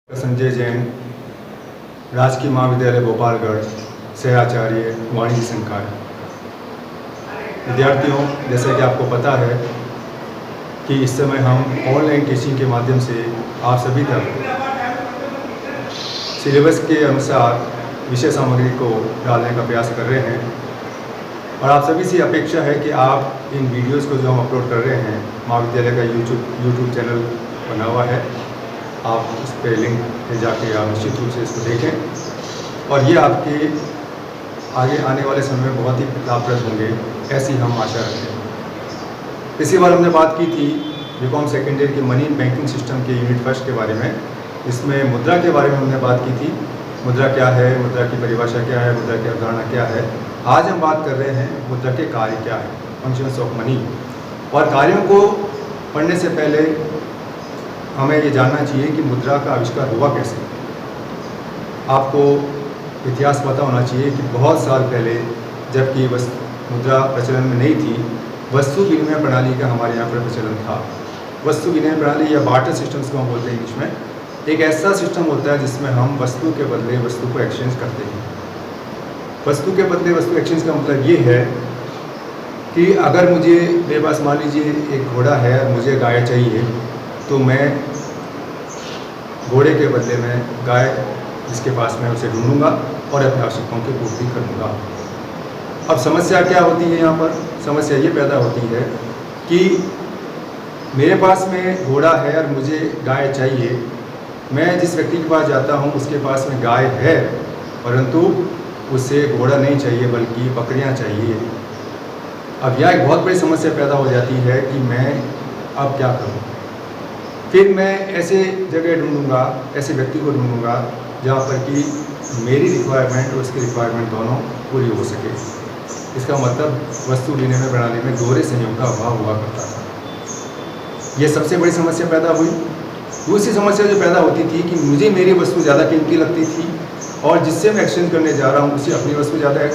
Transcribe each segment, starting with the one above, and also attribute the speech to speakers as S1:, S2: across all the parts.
S1: संजय जैन, राजकीय महाविद्यालय गोपालगढ़ से आचार्य वाणिज्य संकाय। विद्यार्थियों, जैसे कि आपको पता है कि इस समय हम ऑनलाइन टीचिंग के माध्यम से आप सभी तक सिलेबस के अनुसार विषय सामग्री को डालने का प्रयास कर रहे हैं और आप सभी से अपेक्षा है कि आप इन वीडियोस को जो हम अपलोड कर रहे हैं, महाविद्यालय का यूट्यूब चैनल बना हुआ है, आप उस पर लिंक पे जाके आप निश्चित रूप से इसको देखें और ये आपके आगे आने वाले समय में बहुत ही लाभप्रद होंगे, ऐसी हम आशा रखते हैं। पिछली बार हमने बात की थी बीकॉम सेकेंड ईयर के मनी बैंकिंग सिस्टम के यूनिट फर्स्ट के बारे में। इसमें मुद्रा के बारे में हमने बात की थी। मुद्रा क्या है, मुद्रा की परिभाषा क्या है, मुद्रा की अवधारणा क्या है। आज हम बात कर रहे हैं मुद्रा के कार्य क्या है, फंक्शंस ऑफ मनी। और कार्यों को पढ़ने से पहले हमें ये जानना चाहिए कि मुद्रा का आविष्कार हुआ कैसे। आपको इतिहास पता होना चाहिए कि बहुत साल पहले, जबकि मुद्रा प्रचलन में नहीं थी, वस्तु विनिमय प्रणाली का हमारे यहाँ पर प्रचलन था। वस्तु विनिमय प्रणाली या बार्टर सिस्टम्स को हम बोलते हैं इंग्लिश में। एक ऐसा सिस्टम होता है जिसमें हम वस्तु के बदले वस्तु को एक्सचेंज करते हैं। वस्तु के बदले वस्तु एक्सचेंज का मतलब ये है कि अगर मेरे पास मान लीजिए एक घोड़ा है और मुझे गाय चाहिए, तो मैं घोड़े के बदले में गाय जिसके पास मैं उसे ढूंढूंगा और अपनी आवश्यकताओं की पूर्ति करूंगा। अब समस्या क्या होती है यहाँ पर? समस्या ये पैदा होती है कि मेरे पास में घोड़ा है और मुझे गाय चाहिए। मैं जिस व्यक्ति के पास जाता हूँ उसके पास में गाय है, परंतु उसे घोड़ा नहीं चाहिए बल्कि बकरियाँ चाहिए। अब यह एक बहुत बड़ी समस्या पैदा हो जाती है कि मैं अब क्या करूँ। फिर मैं ऐसे जगह ढूंढूंगा, ऐसे व्यक्ति को ढूंढूंगा जहाँ पर कि मेरी रिक्वायरमेंट और उसकी रिक्वायरमेंट दोनों पूरी हो सके। इसका मतलब वस्तु विनिमय प्रणाली में दोहरे संयोग का अभाव हुआ करता था। ये सबसे बड़ी समस्या पैदा हुई। दूसरी समस्या जो पैदा होती थी कि मुझे मेरी वस्तु ज़्यादा कीमती लगती थी और जिससे मैं एक्सचेंज करने जा रहा हूँ उसे अपनी वस्तु ज़्यादा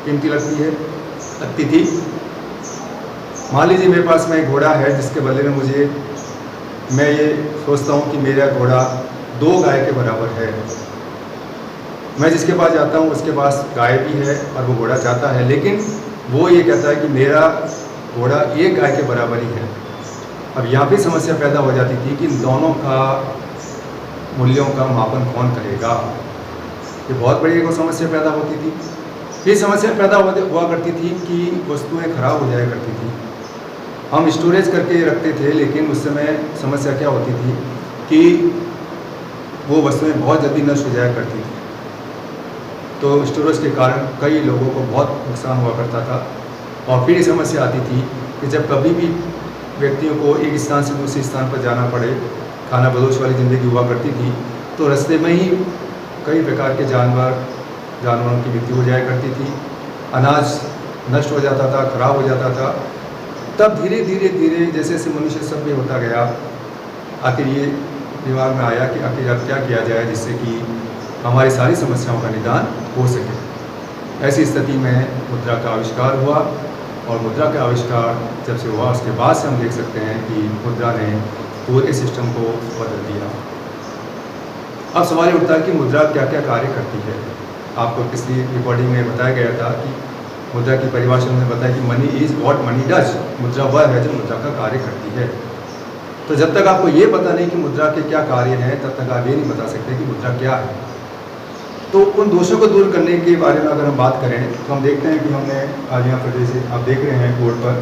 S1: कीमती लगती थी। मान लीजिए मेरे पास में एक घोड़ा है जिसके बदले में मैं ये सोचता हूँ कि मेरा घोड़ा 2 गाय के बराबर है। मैं जिसके पास जाता हूँ उसके पास गाय भी है और वो घोड़ा चाहता है, लेकिन वो ये कहता है कि मेरा घोड़ा 1 गाय के बराबर ही है। अब यहाँ भी समस्या पैदा हो जाती थी कि इन दोनों का मूल्यों का मापन कौन करेगा। ये बहुत बड़ी एक समस्या पैदा होती थी। फिर समस्या पैदा हुआ करती थी कि वस्तुएँ खराब हो जाया करती थी। हम स्टोरेज करके रखते थे, लेकिन उस समय समस्या क्या होती थी कि वो वस्तुएं बहुत जल्दी नष्ट हो जाया करती थी। तो स्टोरेज के कारण कई लोगों को बहुत नुकसान हुआ करता था। और फिर ये समस्या आती थी कि जब कभी भी व्यक्तियों को एक स्थान से दूसरे स्थान पर जाना पड़े, खाना बदोश वाली ज़िंदगी हुआ करती थी, तो रास्ते में ही कई प्रकार के जानवरों की मृत्यु हो जाया करती थी। अनाज नष्ट हो जाता था, खराब हो जाता था। तब धीरे धीरे जैसे जैसे मनुष्य सभ्य होता गया, आखिर ये दिमाग में आया कि आखिर अब क्या किया जाए जिससे कि हमारी सारी समस्याओं का निदान हो सके। ऐसी स्थिति में मुद्रा का आविष्कार हुआ और मुद्रा का आविष्कार जब से हुआ उसके बाद से हम देख सकते हैं कि मुद्रा ने पूरे सिस्टम को बदल दिया। अब सवाल ये उठता है कि मुद्रा क्या क्या कार्य करती है। आपको पिछली रिकॉर्डिंग में बताया गया था कि मुद्रा की परिभाषा में बताया कि money is what money does. मुद्रा वह है जो मुद्रा का कार्य करती है। तो जब तक आपको ये पता नहीं कि मुद्रा के क्या कार्य हैं, तब तक आप ये नहीं बता सकते कि मुद्रा क्या है। तो उन दोषों को दूर करने के बारे में अगर हम बात करें तो हम देखते हैं कि हमने आज यहाँ पर जैसे आप देख रहे हैं बोर्ड पर,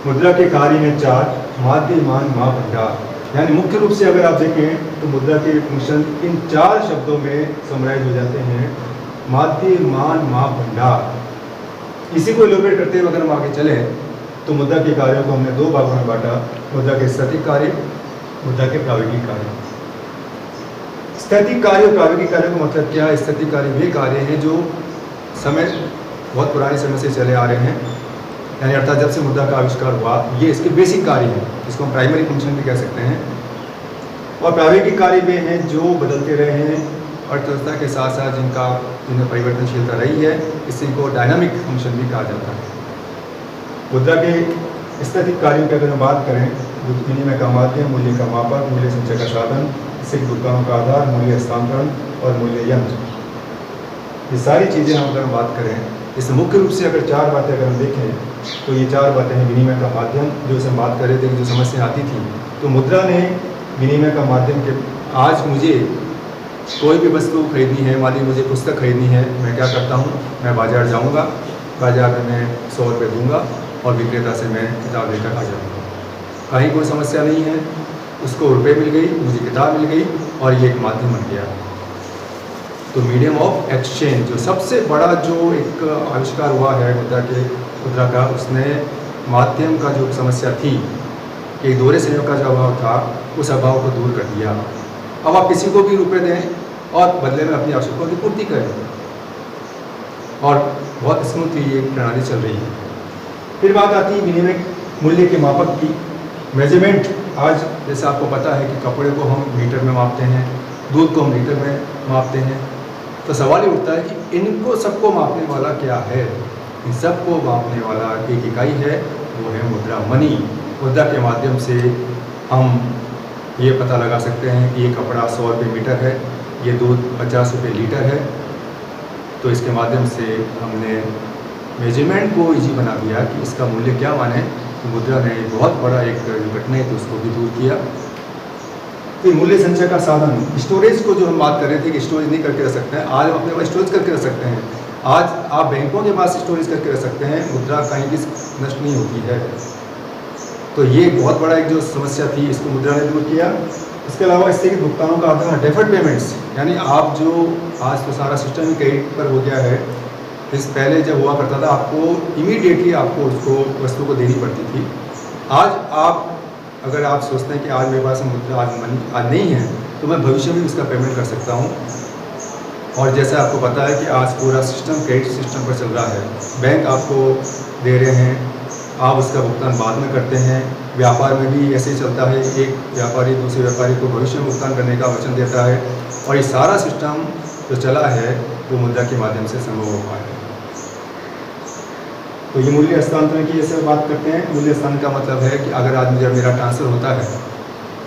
S1: मुद्रा के कार्य हैं 4: माध्य, मान, माप, भंडार। यानी मुख्य रूप से अगर आप देखें तो मुद्रा के फंक्शन इन 4 शब्दों में समराइज हो जाते हैं: माध्य, मान, माप, भंडार। इसी को इलोबरेट करते हुए अगर हम आगे चलें तो मुद्रा के कार्यों को हमने 2 भागों में बांटा: मुद्रा के स्थैतिक कार्य, मुद्रा के प्रायोगिक कार्य। स्थैतिक कार्य और प्रायोगिक कार्य का मतलब क्या है? स्थैतिक कार्य वे कार्य हैं जो बहुत पुराने समय से चले आ रहे हैं, यानी अर्थात जब से मुद्रा का आविष्कार हुआ, ये इसके बेसिक कार्य हैं, जिसको हम प्राइमरी फंक्शन भी कह सकते हैं। और प्रायोगिक कार्य वे हैं जो बदलते रहे हैं अर्थव्यवस्था के साथ साथ, जिनमें परिवर्तनशीलता रही है। इसी को डायनामिक फंक्शन भी कहा जाता है। मुद्रा के स्थैतिक कार्यों की अगर हम बात करें, विनिमय का माध्यम, मूल्य का मापक, मूल्य संचय का साधन, सिख दुकानों का आधार, मूल्य हस्तांतरण और मूल्य यंत्र, ये सारी चीज़ें हम अगर बात करें, इसमें मुख्य रूप से अगर 4 बातें अगर हम देखें तो ये 4 बातें हैं। विनिमय का माध्यम, जो हम बात कर रहे थे कि जो समस्या आती थी, तो मुद्रा ने विनिमय का माध्यम के आज मुझे कोई भी वस्तु खरीदनी है, मान लीजिए मुझे पुस्तक खरीदनी है, मैं क्या करता हूँ, मैं बाज़ार जाऊँगा, बाज़ार में मैं 100 रुपये दूँगा और विक्रेता से मैं किताब लेकर आ जाऊँगा। कहीं कोई समस्या नहीं है, उसको रुपये मिल गई, मुझे किताब मिल गई और ये एक माध्यम बन गया। तो मीडियम ऑफ एक्सचेंज जो सबसे बड़ा जो एक आविष्कार हुआ है मुद्रा का, उसने माध्यम का जो समस्या थी कि दोहरे संयोग का जो अभाव था, उस अभाव को दूर कर दिया। अब आप किसी को भी रुपए दें और बदले में अपनी आवश्यकताओं की पूर्ति करें, और बहुत स्मूथली ये प्रणाली चल रही है। फिर बात आती है विनिमय मूल्य के मापक की, मेजरमेंट। आज जैसे आपको पता है कि कपड़े को हम मीटर में मापते हैं, दूध को हम लीटर में मापते हैं, तो सवाल ये उठता है कि इनको सबको मापने वाला क्या है। इन सबको मापने वाला एक इकाई है, वो है मुद्रा, मनी। मुद्रा के माध्यम से हम ये पता लगा सकते हैं कि ये कपड़ा 100 रुपये मीटर है, ये दूध 50 रुपये लीटर है। तो इसके माध्यम से हमने मेजरमेंट को इजी बना दिया कि इसका मूल्य क्या माने। तो मुद्रा ने बहुत बड़ा एक घटना है तो उसको भी दूर किया। फिर मूल्य संचय का साधन, स्टोरेज को जो हम बात कर रहे थे कि स्टोरेज नहीं करके रख सकते हैं, आज हम अपने पास स्टोरेज करके रख सकते हैं। आज आप बैंकों के पास स्टोरेज करके रख सकते हैं, मुद्रा कहीं भी नष्ट नहीं होती है। तो ये बहुत बड़ा एक जो समस्या थी, इसको मुद्रा ने दूर किया। इसके अलावा इससे कि भुगतानों का आधार डेफर्ड पेमेंट्स, यानी आप जो आज तो सारा सिस्टम ही क्रेडिट पर हो गया है। इस पहले जब हुआ करता था, आपको इमीडिएटली आपको उसको वस्तु को देनी पड़ती थी। आज आप अगर आप सोचते हैं कि आज मेरे पास मुद्रा आज नहीं है, तो मैं भविष्य में उसका पेमेंट कर सकता हूँ। और जैसे आपको पता है कि आज पूरा सिस्टम क्रेडिट सिस्टम पर चल रहा है, बैंक आपको दे रहे हैं, आप उसका भुगतान बाद में करते हैं। व्यापार में भी ऐसे ही चलता है, एक व्यापारी दूसरे व्यापारी को भविष्य में भुगतान करने का वचन देता है, और ये सारा सिस्टम जो चला है वो मुद्रा के माध्यम से संभव हो पाया है। तो ये मूल्य हस्तांतरण की जैसे बात करते हैं, मूल्य हस्तांतरण का मतलब है कि अगर आज जब मेरा ट्रांसफ़र होता है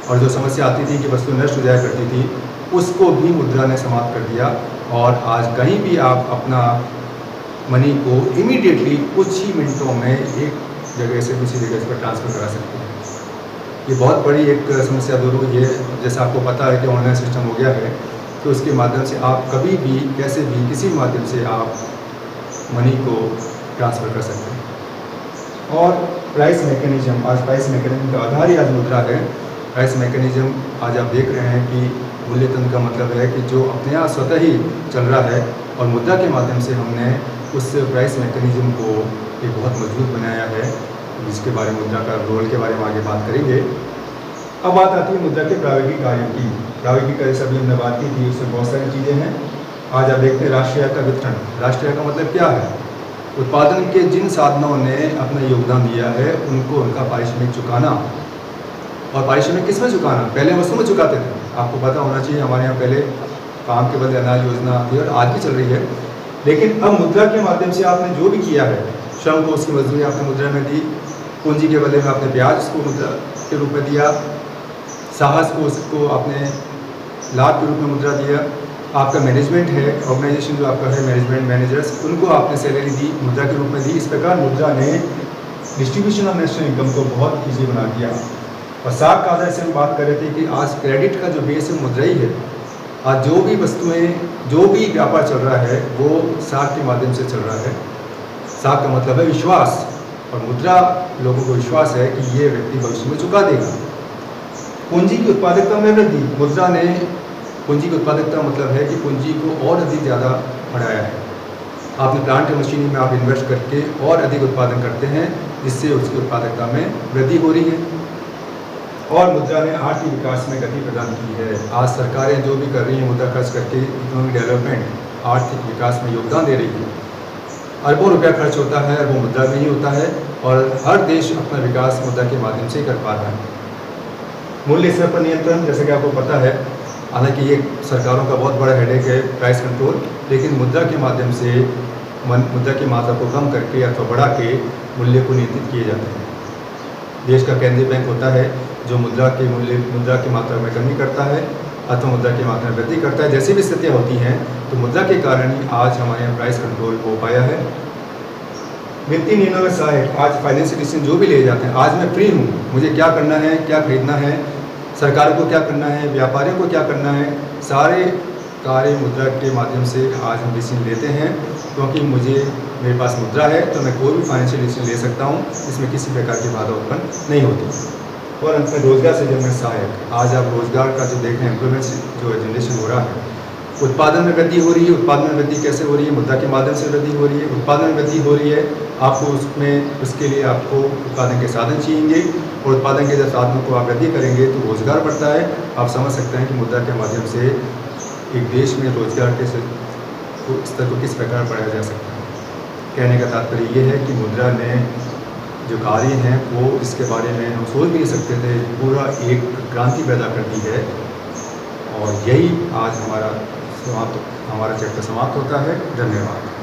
S1: और जो समस्या आती थी कि वस्तु नष्ट हो जाया करती थी, उसको भी मुद्रा ने समाप्त कर दिया। और आज कहीं भी आप अपना मनी को इमीडिएटली कुछ ही मिनटों में एक जगह से दूसरी जगह पर ट्रांसफ़र करा सकते हैं। ये बहुत बड़ी एक समस्या दूर हुई है। जैसे आपको पता है कि ऑनलाइन सिस्टम हो गया है, तो उसके माध्यम से आप कभी भी कैसे भी किसी भी माध्यम से आप मनी को ट्रांसफ़र कर सकते हैं। और प्राइस मैकेनिज्म, आज प्राइस मैकेनिज्म का आधार ही आज मुद्रा है। प्राइस मैकेनिज्म आज आप देख रहे हैं कि मूल्य तंत्र का मतलब है कि जो अपने यहाँ स्वतः ही चल रहा है, और मुद्रा के माध्यम से हमने उस प्राइस मैकेनिज्म को एक बहुत मजबूत बनाया है, जिसके बारे में मुद्रा का रोल के बारे में आगे बात करेंगे। अब बात आती है मुद्रा के प्रायोगिक कार्यों की। प्रायोगिक कार्य सभी हमने बात की थी, उसमें बहुत सारी चीज़ें हैं। आज आप देखते हैं राष्ट्रीय आय का वितरण। राष्ट्रीय आय का मतलब क्या है? उत्पादन के जिन साधनों ने अपना योगदान दिया है, उनको उनका पारिश्रमिक चुकाना। और पारिश्रमिक किस में चुकाना? पहले वस्तु में चुकाते थे। आपको पता होना चाहिए, हमारे यहाँ पहले काम के बदले अनाज योजना थी और आज भी चल रही है। लेकिन अब मुद्रा के माध्यम से आपने जो भी किया है, श्रम को उसकी मजदूरी आपने मुद्रा में दी, पूंजी के बदले में आपने ब्याज उसको मुद्रा के रूप में दिया, साहस को उसको आपने लाभ के रूप में मुद्रा दिया। आपका मैनेजमेंट है, ऑर्गेनाइजेशन जो आपका है, मैनेजमेंट मैनेजर्स, उनको आपने सैलरी दी, मुद्रा के रूप में दी। इस प्रकार मुद्रा ने डिस्ट्रीब्यूशन ऑफ नेशनल इनकम को बहुत ईजी बना दिया। और साख का आधार से हम बात कर रहे थे कि आज क्रेडिट का जो बेस है मुद्रा ही है। आज जो भी वस्तुएं, जो भी व्यापार चल रहा है, वो साख के माध्यम से चल रहा है। साख का मतलब है विश्वास, और मुद्रा लोगों को विश्वास है कि ये व्यक्ति भविष्य में चुका देगा। पूंजी की उत्पादकता में वृद्धि। मुद्रा ने पूंजी की उत्पादकता मतलब है कि पूंजी को और अधिक ज़्यादा बढ़ाया है। आपने प्लांट और मशीनरी में आप इन्वेस्ट करके और अधिक उत्पादन करते हैं, जिससे उसकी उत्पादकता में वृद्धि हो रही है। और मुद्रा ने आर्थिक विकास में गति प्रदान की है। आज सरकारें जो भी कर रही हैं, मुद्रा खर्च करके इकोनॉमिक डेवलपमेंट, आर्थिक विकास में योगदान दे रही है। अरबों रुपया खर्च होता है, अरबों मुद्रा में ही होता है, और हर देश अपना विकास मुद्रा के माध्यम से ही कर पा रहा है। मूल्य स्तर पर नियंत्रण, जैसे कि आपको पता है, हालांकि ये सरकारों का बहुत बड़ा हेडेक है प्राइस कंट्रोल, लेकिन मुद्रा के माध्यम से मुद्रा की मात्रा को कम करके अथवा बढ़ा के मूल्य को नियंत्रित किए जाते हैं। देश का केंद्रीय बैंक होता है जो मुद्रा की मात्रा में कमी करता है, अथवा मुद्रा की मात्रा में वृद्धि करता है। जैसी भी स्थितियाँ होती हैं तो मुद्रा के कारण ही आज हमारे यहाँ प्राइस कंट्रोल हो पाया है। वित्तीय निर्णयों में सहायक आज फाइनेंशियल डिसीजन जो भी लिए जाते हैं, आज मैं फ्री हूँ, मुझे क्या करना है, क्या खरीदना है, सरकार को क्या करना है, व्यापारियों को क्या करना है, सारे कार्य मुद्रा के माध्यम से आज हम डिसीजन लेते हैं। क्योंकि मेरे पास मुद्रा है तो मैं कोई भी फाइनेंशियल डिसीजन ले सकता हूँ, इसमें किसी प्रकार की बाधा उत्पन्न नहीं होती। और अंत में रोजगार सृजन में सहायक, आज आप रोजगार का जो देख रहे हैं, एम्प्लॉयमेंट जो जनरेशन हो रहा है, उत्पादन में वृद्धि हो रही है। उत्पादन में वृद्धि कैसे हो रही है? मुद्रा के माध्यम से वृद्धि हो रही है। उत्पादन में वृद्धि हो रही है, आपको उसके लिए आपको उत्पादन के साधन चाहिए, और उत्पादन के जब साधनों को आप वृद्धि करेंगे तो रोजगार बढ़ता है। आप समझ सकते हैं कि मुद्रा के माध्यम से एक देश में रोजगार के स्तर को किस प्रकार बढ़ाया जा सकता है। कहने का तात्पर्य ये है कि मुद्रा में जो कार्य हैं वो इसके बारे में हम सोच भी नहीं सकते थे, पूरा एक क्रांति पैदा करती है। और यही आज हमारा चैप्टर समाप्त होता है। धन्यवाद।